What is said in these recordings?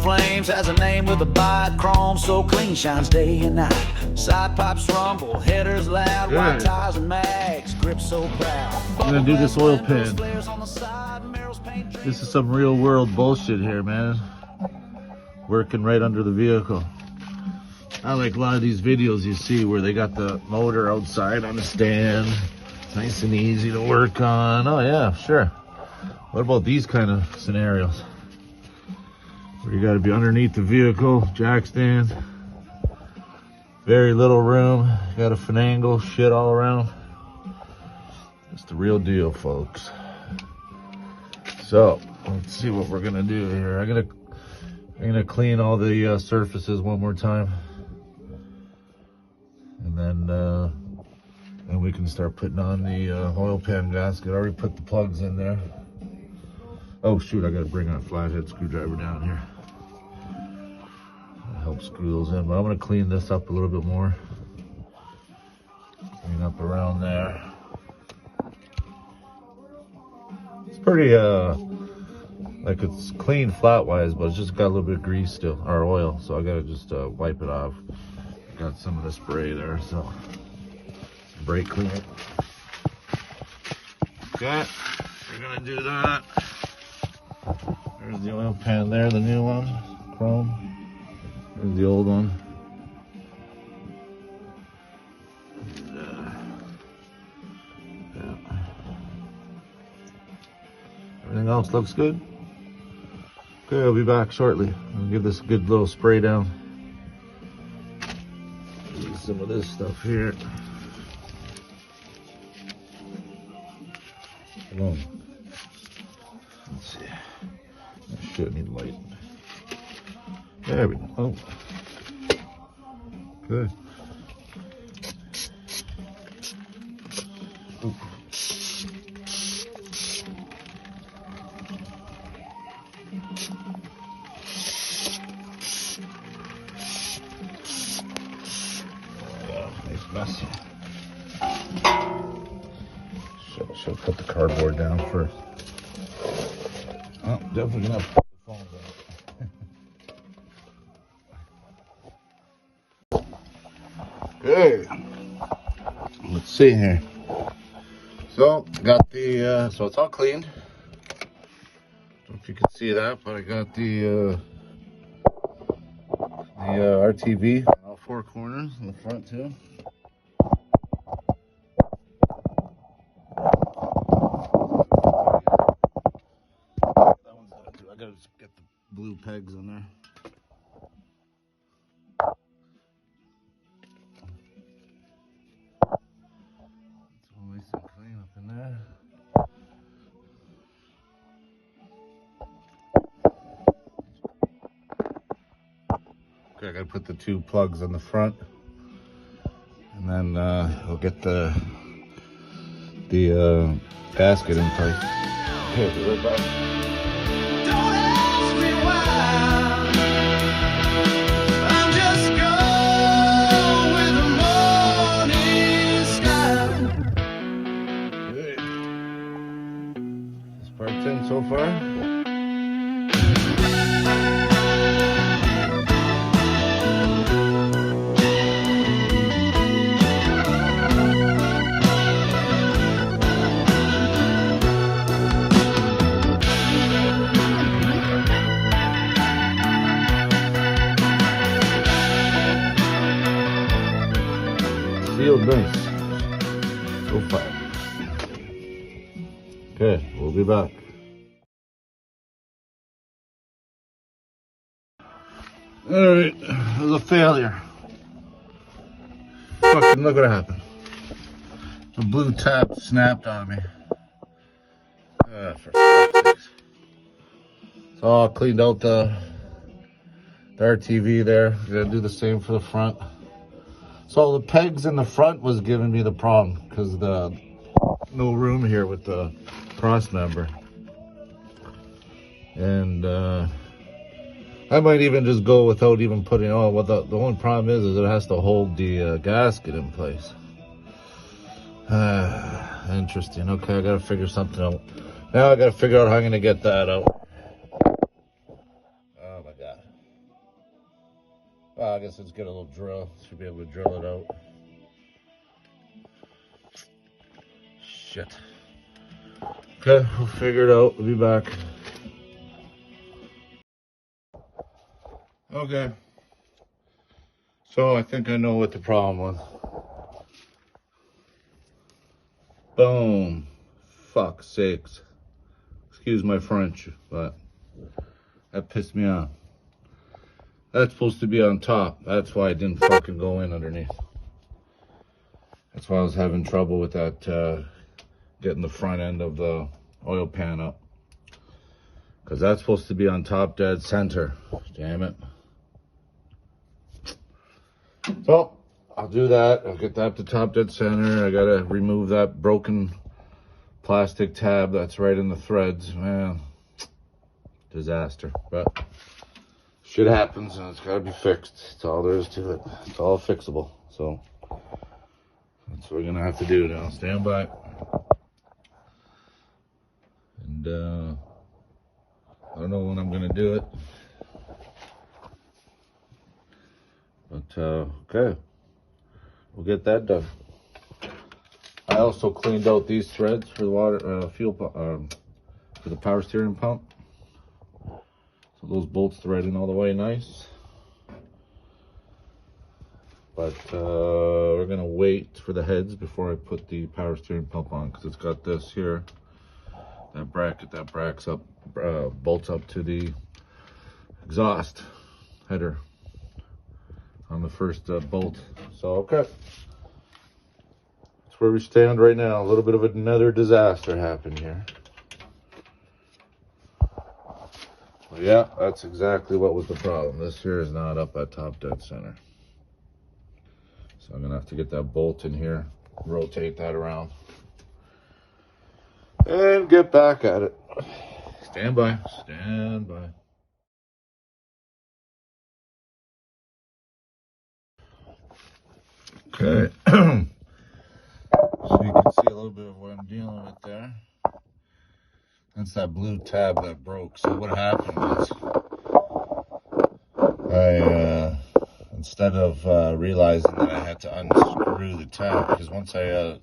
flames, has a name with a bite. Chrome so clean, shines day and night. Side pipes rumble, headers loud. White tires and mags, grip so proud. I'm gonna do this oil pan. This is some real world bullshit here, man. Working right under the vehicle. I like a lot of these videos you see where they got the motor outside on the stand. It's nice and easy to work on. Oh yeah, sure. What about these kind of scenarios? Where you gotta be underneath the vehicle, jack stand. Very little room, got a finagle, shit all around. It's the real deal, folks. So, let's see what we're gonna do here. I'm gonna clean all the surfaces one more time. And then we can start putting on the oil pan gasket. I already put the plugs in there. Oh shoot, I gotta bring a flathead screwdriver down here. That helps screw those in, but I'm gonna clean this up a little bit more. Clean up around there. It's pretty, like it's clean flat-wise, but it's just got a little bit of grease still, or oil, so I gotta just wipe it off. Got some of the spray there, so brake cleaner. Okay, we're gonna do that. There's the oil pan there, the new one, chrome. There's the old one. Yeah. Everything else looks good. Okay, I'll be back shortly. I'll give this a good little spray down. Use some of this stuff here. Come on. Let's see. I should need light. There we go. Oh. Good. Ooh. Messy. Should put the cardboard down first. Oh, definitely gonna put the phone down. Okay. Let's see here. So got the so it's all cleaned. Don't know if you can see that, but I got the RTV on all four corners in the front too. I gotta just get the blue pegs on there. It's all nice and clean up in there. Okay, I gotta put the two plugs on the front, and then I'll get the gasket in place. Okay, be right back. Part's in so far. Sealed nice. So far. Okay, we'll be back. Alright, it was a failure. Fucking look what happened. The blue tab snapped on me. For fuck's sakes. So I cleaned out the RTV there. Gonna do the same for the front. So the pegs in the front was giving me the problem because the no room here with the cross member. And I might even just go without even putting on. What the only problem is it has to hold the gasket in place. Interesting. Okay, I gotta figure something out. Now I gotta figure out how I'm gonna get that out. Oh my god. guess let's get a little drill. Should be able to drill it out. Shit. Okay, we'll figure it out. We'll be back. Okay. So I think I know what the problem was. Boom. Fuck sakes. Excuse my French, but that pissed me off. That's supposed to be on top. That's why it didn't fucking go in underneath. That's why I was having trouble with that, getting the front end of the oil pan up. Because that's supposed to be on top dead center. Damn it. So, I'll do that. I'll get that to top dead center. I gotta remove that broken plastic tab that's right in the threads. Man, disaster. But shit happens and it's gotta be fixed. That's all there is to it. It's all fixable. So, that's what we're gonna have to do now. Stand by. And, I don't know when I'm gonna do it. But, okay. We'll get that done. I also cleaned out these threads for the water, fuel pump, for the power steering pump. So those bolts threading all the way nice. But, we're gonna wait for the heads before I put the power steering pump on, because it's got this here. That bracket that bolts up to the exhaust header on the first bolt. So, okay. That's where we stand right now. A little bit of another disaster happened here. Well, yeah, that's exactly what was the problem. This here is not up at top dead center. So I'm gonna have to get that bolt in here, rotate that around, and get back at it. Stand by, stand by. Okay, so you can see a little bit of what I'm dealing with there. That's that blue tab that broke. So what happened was, I, instead of realizing that I had to unscrew the tab, because once I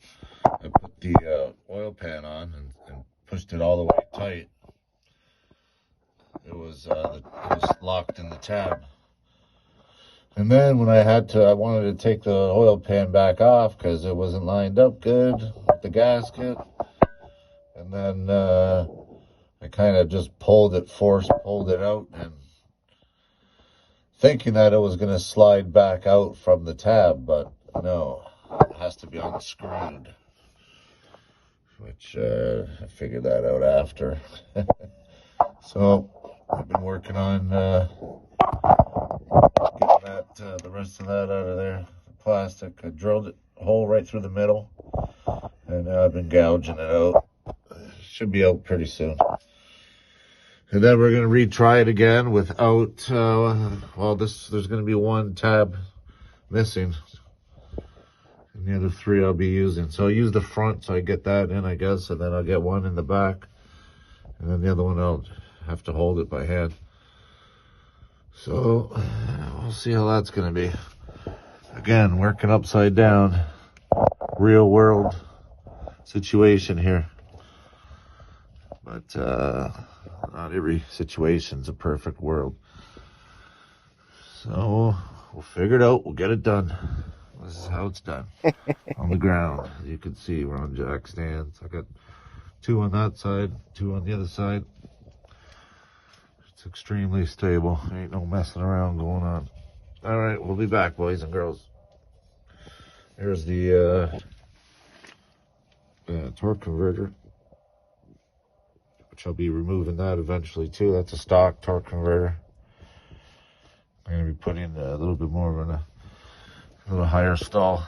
put the oil pan on and pushed it all the way tight, it was locked in the tab. And then when I wanted to take the oil pan back off because it wasn't lined up good with the gasket. And then I kind of just pulled it out, and thinking that it was going to slide back out from the tab, but no, it has to be unscrewed. Which I figured that out after. So I've been working on getting that, the rest of that out of there. The plastic. I drilled it a hole right through the middle, and now I've been gouging it out. Should be out pretty soon. And then we're going to retry it again without, well, there's going to be one tab missing. And the other three I'll be using. So I'll use the front so I get that in, I guess, and then I'll get one in the back. And then the other one I'll have to hold it by hand. So we'll see how that's going to be. Again, working upside down. Real world situation here. But not every situation's a perfect world. So we'll figure it out. We'll get it done. This is how it's done. On the ground. As you can see, we're on jack stands. I got two on that side, two on the other side. It's extremely stable. Ain't no messing around going on. All right, we'll be back, boys and girls. Here's the torque converter, which I'll be removing that eventually too. That's a stock torque converter. I'm going to be putting a little bit more of a little higher stall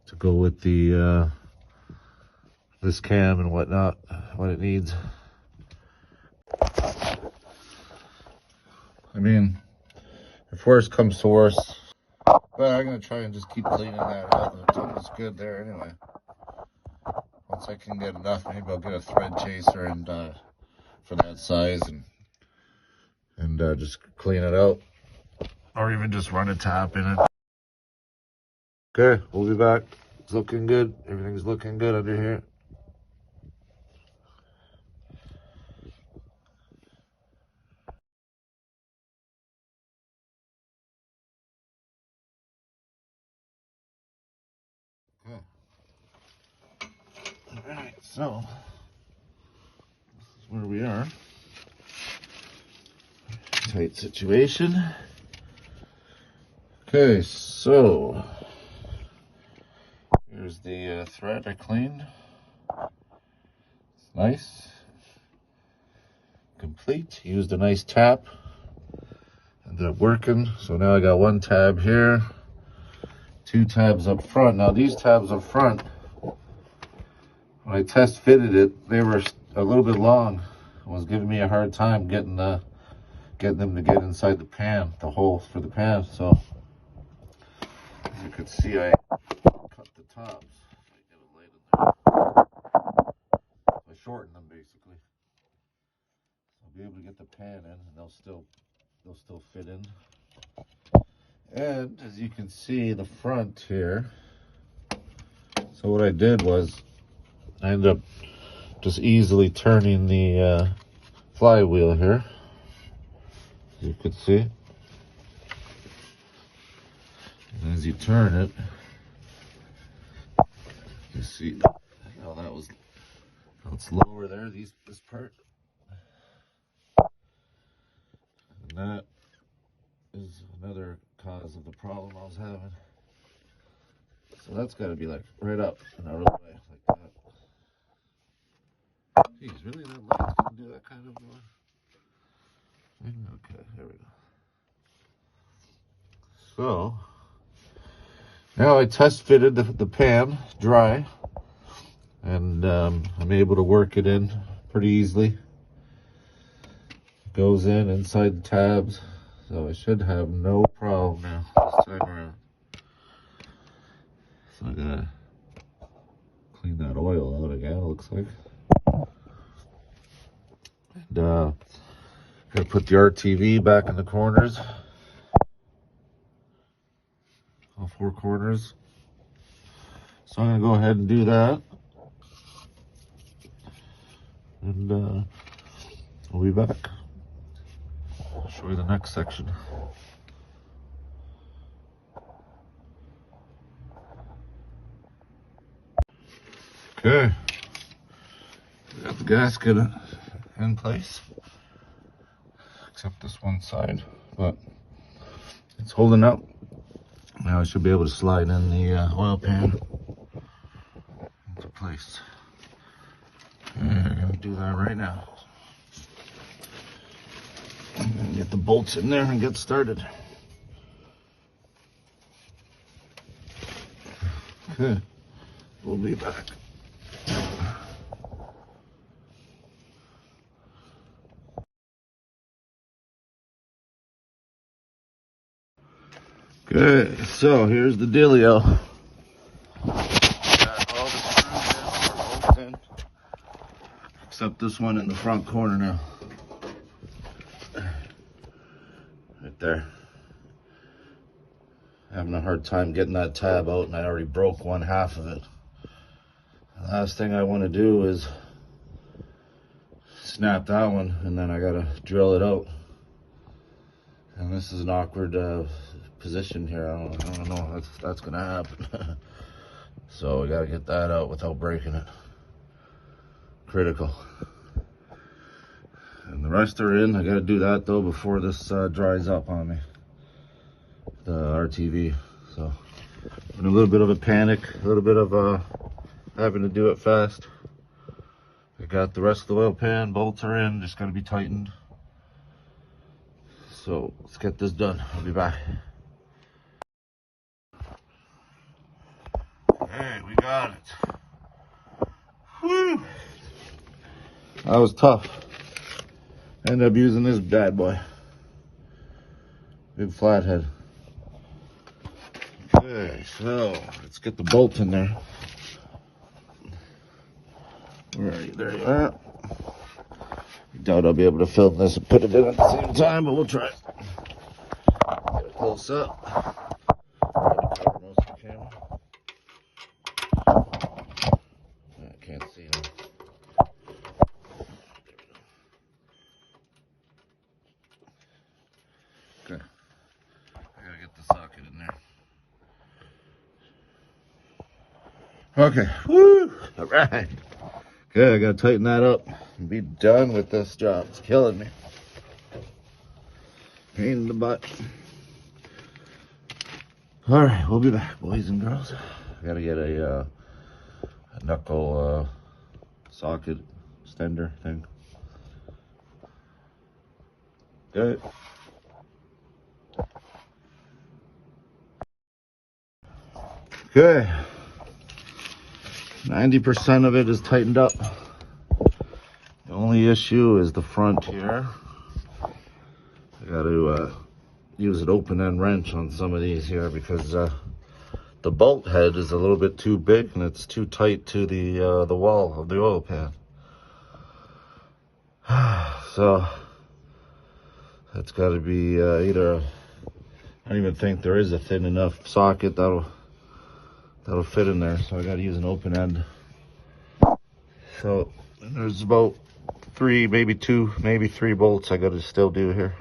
to go with the this cam and whatnot, what it needs. I mean, if worse comes to worse, but I'm going to try and just keep cleaning that out. The tunnel's good there anyway. Once I can get enough, maybe I'll get a thread chaser and for that size and just clean it out. or even just run a tap in it. Okay, we'll be back. It's looking good. Everything's looking good under here. Okay. All right, so this is where we are. Tight situation. Okay, so here's the thread I cleaned. It's nice, complete. Used a nice tap. Ended up working. So now I got one tab here, 2 tabs up front. Now these tabs up front, when I test fitted it, they were a little bit long. It was giving me a hard time getting them to get inside the pan, the hole for the pan. So as you can see, I cut the tops. I get it laid in there. I shortened them basically. I'll be able to get the pan in, and they'll still fit in. And as you can see, the front here. So what I did was I ended up just easily turning the flywheel here. As you can see. And as you turn it, you see how it's lower there, this part. And that is another cause of the problem I was having. So that's got to be like right up and out of the way, like that. Jeez, really? That light's going to do that kind of thing? Okay, there we go. So, now I test fitted the pan dry, and I'm able to work it in pretty easily. Goes in inside the tabs, so I should have no problem now this time around. So I gotta clean that oil out again, it looks like. And gotta put the RTV back in the corners, all 4 corners. So I'm gonna go ahead and do that, and we'll be back. I'll show you the next section. Okay, we got the gasket in place, except this one side, but it's holding up. Now I should be able to slide in the oil pan into place. And I'm gonna do that right now. I'm gonna get the bolts in there and get started. Okay, we'll be back. Okay, so here's the dealio. Got all the screws in, except this one in the front corner now. Right there. Having a hard time getting that tab out, and I already broke one half of it. The last thing I want to do is snap that one, and then I gotta drill it out. And this is an awkward position here. I don't know if that's gonna happen. So we gotta get that out without breaking it. Critical. And the rest are in. I gotta do that though before this dries up on me, the RTV. So in a little bit of a panic, a little bit of having to do it fast. I got the rest of the oil pan, bolts are in, just gotta be tightened. So let's get this done. I'll be back. Hey, we got it. Whew. That was tough. Ended up using this bad boy. Big flathead. Okay, so let's get the bolts in there. Where are you? There you are. I doubt I'll be able to film this and put it in at the same time, but we'll try. Get it close close up. Cover most of the camera. I can't see him. Okay. I gotta get the socket in there. Okay. Woo! Alright. Good, I gotta tighten that up and be done with this job. It's killing me. Pain in the butt. Alright, we'll be back, boys and girls. I gotta get a knuckle socket extender thing. Good. Okay. 90% of it is tightened up. The only issue is the front here. I got to use an open end wrench on some of these here because the bolt head is a little bit too big and it's too tight to the wall of the oil pan. So that's got to be either. I don't even think there is a thin enough socket that'll fit in there. So I got to use an open end. So there's about 3, maybe 2, maybe 3 bolts I got to still do here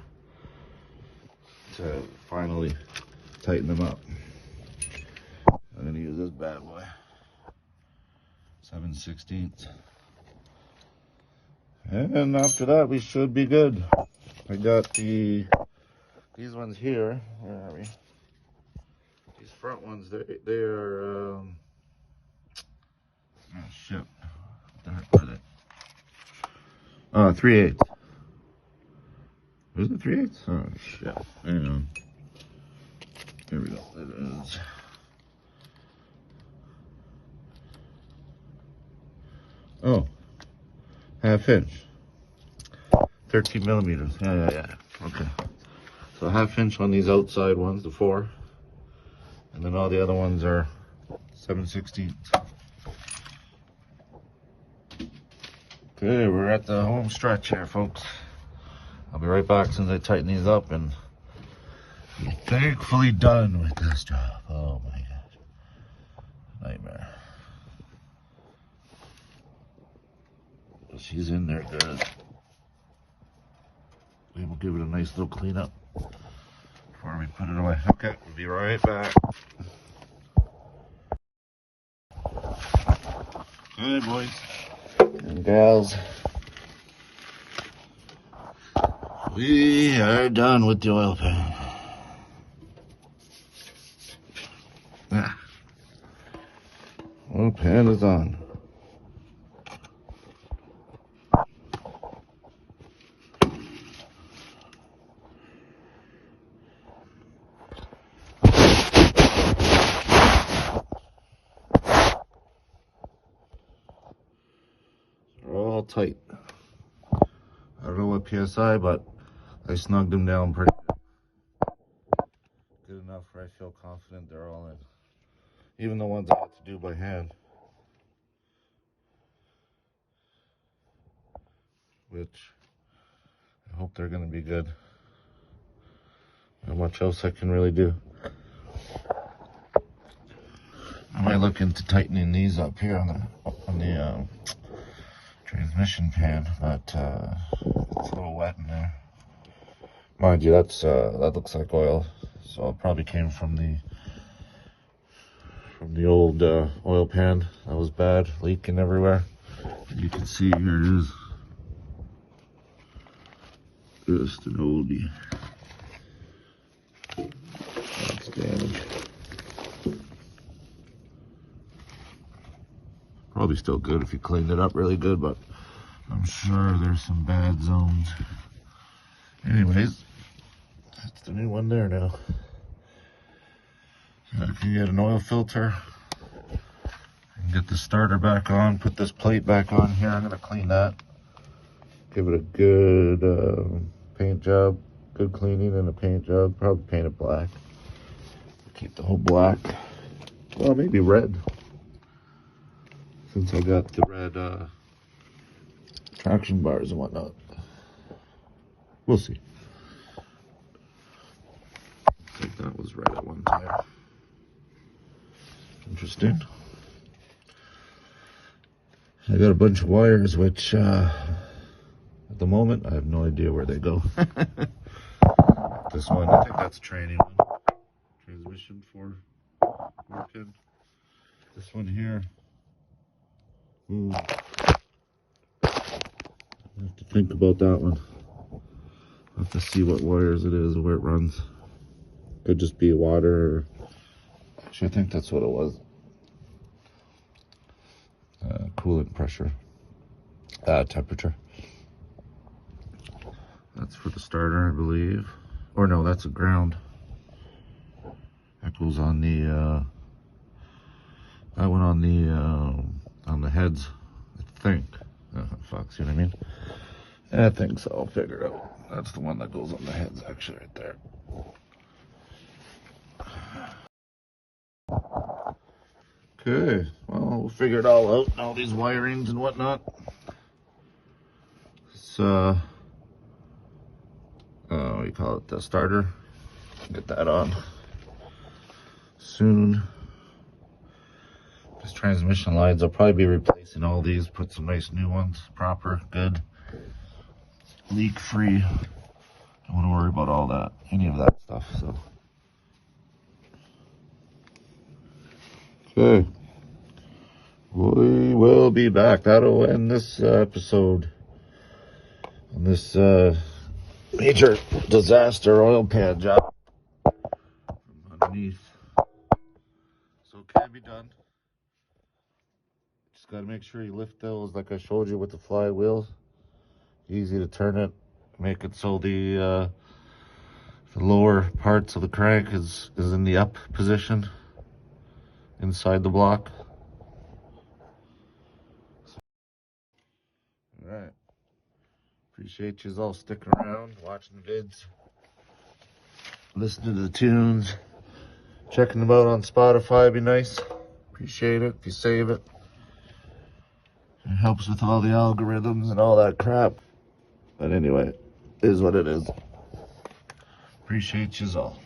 to finally tighten them up. I'm gonna use this bad boy, 7/16. And after that, we should be good. I got these ones here. Where are we? These front ones, they are, oh shit. What the heck was it? 3/8. Was it 3/8? Oh shit. Hang on. Here we go. It is. Oh, 1/2 inch. 13 millimeters. Yeah. Okay. So 1/2 inch on these outside ones, the 4. And then all the other ones are 7/16. Okay, we're at the home stretch here, folks. I'll be right back since I tighten these up and be thankfully done with this job. Oh my gosh. Nightmare. She's in there good. We will give it a nice little cleanup before we put it away. Okay, we'll be right back. Good boys and gals. We are done with the oil pan. Oil pan is on. They're all tight. I don't know what PSI, but I snugged them down pretty good enough where I feel confident they're all in. Even the ones I have to do by hand. Which I hope they're going to be good. Not much else I can really do. I might look into tightening these up here on the transmission pan, but it's a little wet in there. Mind you, that looks like oil, so it probably came from the old oil pan. That was bad, leaking everywhere. And you can see here it is. Just an oldie. That's damage. Probably still good if you cleaned it up really good, but I'm sure there's some bad zones. Anyways, that's the new one there now. I can get an oil filter and get the starter back on, put this plate back on here. I'm gonna clean that. Give it a good paint job, good cleaning and a paint job. Probably paint it black. Keep the whole black. Well, maybe red. Since I got the red traction bars and whatnot. We'll see. Like That was red at one time. Interesting. I got a bunch of wires, which at the moment I have no idea where they go. This one, I think that's training one. Transmission 4-pin. This one here. I have to think about that one. I have to see what wires it is, where it runs. Could just be water. Or... Actually, I think that's what it was. Coolant pressure. Temperature. That's for the starter, I believe. Or no, that's a ground. That goes on the, that went on the heads, I think. Fuck, see what I mean? I think so, I'll figure it out. That's the one that goes on the heads, actually, right there. Okay, well, we'll figure it all out, all these wirings and whatnot. It's, what do you call it, the starter. Get that on soon. These transmission lines, I'll probably be replacing all these, put some nice new ones, proper, good, leak free. Don't want to worry about all that, any of that stuff, so. Okay, we will be back. That'll end this episode on this major disaster oil pan job from underneath. So it can be done. Just got to make sure you lift those like I showed you with the flywheels. Easy to turn it, make it so the lower parts of the crank is in the up position inside the block. Alright. Appreciate you all sticking around, watching the vids, listening to the tunes, checking them out on Spotify, would be nice. Appreciate it if you save it. It helps with all the algorithms and all that crap. But anyway, it is what it is. Appreciate you all.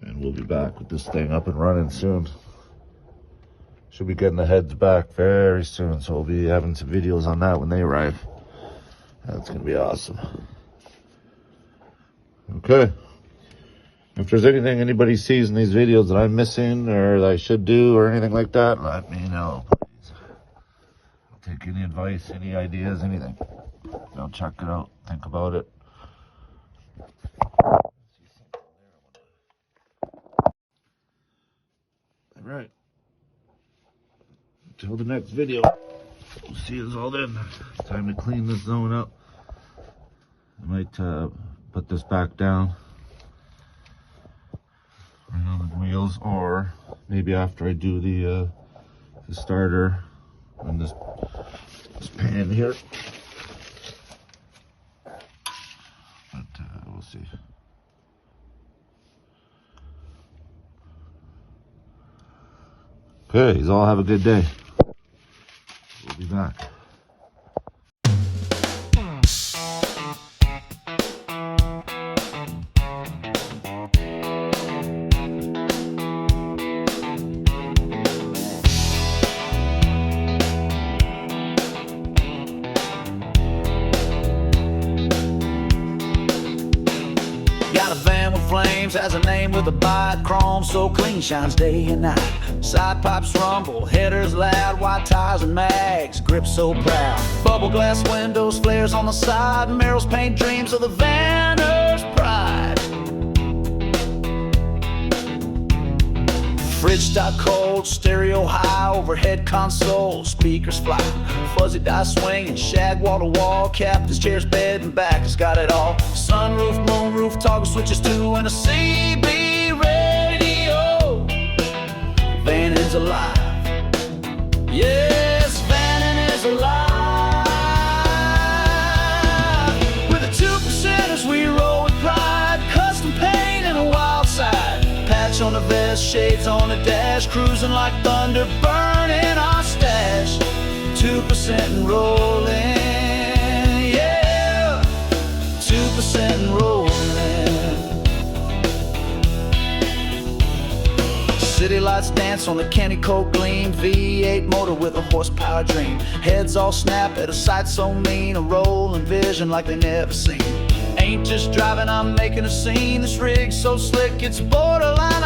And we'll be back with this thing up and running soon. Should be getting the heads back very soon, so we'll be having some videos on that when they arrive. That's gonna be awesome. Okay. If there's anything anybody sees in these videos that I'm missing or that I should do or anything like that, let me know, please. I'll take any advice, any ideas, anything. I'll check it out, think about it. All right. Until the next video, we'll see you all then. Time to clean this zone up. I might put this back down right on the wheels, or maybe after I do the starter on this pan here. But we'll see. Okay, you all have a good day. We'll be back. Got a van with flames, has a name with a bite, chrome so clean, shines day and night. Side pipes rumble, headers loud, white tires and mags, grip so proud. Bubble glass windows, flares on the side, mirrors paint dreams of the vanner's pride. Fridge stock cold, stereo high, overhead console, speakers fly. Fuzzy die swinging, shag wall to wall, captain's chairs, bed and back, it's got it all. Sunroof, moonroof, toggle switches too, and a CB radio. Van is alive. Yes, Vannon is alive. With the 2%ers we roll with pride, custom paint and a wild side. Patch on the vest, shades on the dash, cruising like thunder, burning our stash. 2% and rolling, yeah. 2% and rolling. dance on the candy coat gleam. V8 motor with a horsepower dream. Heads all snap at a sight so mean. A rolling vision like they never seen. Ain't just driving, I'm making a scene. This rig's so slick, it's borderline